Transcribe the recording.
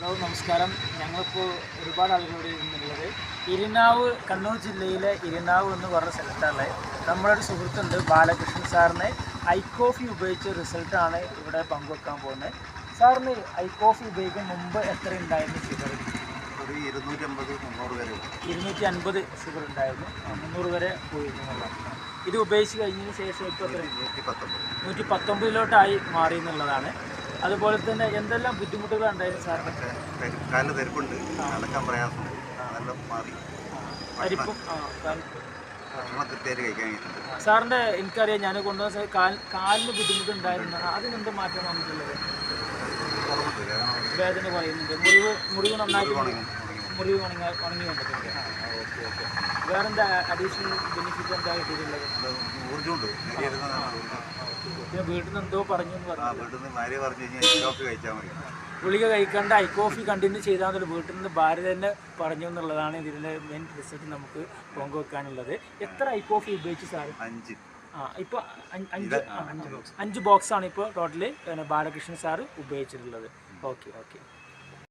Hello നമസ്കാരം. ഞങ്ങളിപ്പോൾ ഒരുപാട് ആളുകളോട് ഇരുന്നുള്ളത് ഇരിനാവ്, കണ്ണൂർ ജില്ലയിലെ ഇരിനാവ് എന്ന് പറഞ്ഞ സ്ഥലത്താണ്. നമ്മളൊരു സുഹൃത്തുണ്ട് ബാലകൃഷ്ണൻ സാറിന് ഐക്കോഫി ഉപയോഗിച്ച റിസൾട്ടാണ് ഇവിടെ പങ്കുവെക്കാൻ പോകുന്നത്. സാറിന് ഐക്കോഫി ഉപയോഗിക്കുന്ന മുമ്പ് എത്ര ഉണ്ടായിരുന്നു ഷുഗർ? ഒരു 250 ഷുഗർ ഉണ്ടായിരുന്നു, 300 വരെ പോയിരുന്നുള്ളതാണ്. ഇത് ഉപയോഗിച്ച് കഴിഞ്ഞതിന് ശേഷം ഇപ്പോൾ 119 മാറി എന്നുള്ളതാണ്. അതുപോലെ തന്നെ എന്തെല്ലാം ബുദ്ധിമുട്ടുകൾ ഉണ്ടായിരുന്നു സാറിന്? കാലിന് തെരുപ്പുണ്ട്, നടക്കാൻ പ്രയാസമുണ്ട്, അതെല്ലാം മാറി. പരിപ്പും ഭക്ഷണം കൃത്യമായിട്ട് കഴിക്കാനായിട്ടുണ്ട്. സാറിൻ്റെ എനിക്കറിയാം, ഞാൻ കൊണ്ടുവന്ന കാലിന് ബുദ്ധിമുട്ടുണ്ടായിരുന്നു. അതിനെന്ത് മാറ്റം വന്നിട്ടുള്ളത്? വേദന പറയുന്നുണ്ട്, മുറിവ് നന്നായിട്ട് മുറിവ് ഉണങ്ങി വന്നിട്ടുണ്ട്. Okay okay. വേറെന്താ അഡീഷണൽ ബെനിഫിറ്റ് എന്താ കിട്ടിയിട്ടുള്ളത്? ഊർജ്ജമുണ്ട്. പിന്നെ വീട്ടിൽ നിന്ന് എന്തോ പറഞ്ഞു എന്ന് പറഞ്ഞു. വീട്ടിൽ നിന്ന് ഭാര്യ പറഞ്ഞു കഴിച്ചാൽ മതി, ഗുളിക കഴിക്കാണ്ട് ഐക്കോഫി കണ്ടിന്യൂ ചെയ്താൽ മതി. വീട്ടിൽ നിന്ന് ഭാര്യ തന്നെ പറഞ്ഞു എന്നുള്ളതാണ് ഇതിൻ്റെ മെയിൻ റിസൾട്ട് നമുക്ക് പങ്കുവെക്കാനുള്ളത്. എത്ര ഐക്കോഫി ഉപയോഗിച്ചു സാർ? 5. ഇപ്പോൾ 5 ബോക്സാണ് ഇപ്പോൾ ടോട്ടല് ബാലകൃഷ്ണൻ സാറ് ഉപയോഗിച്ചിട്ടുള്ളത്. Okay okay.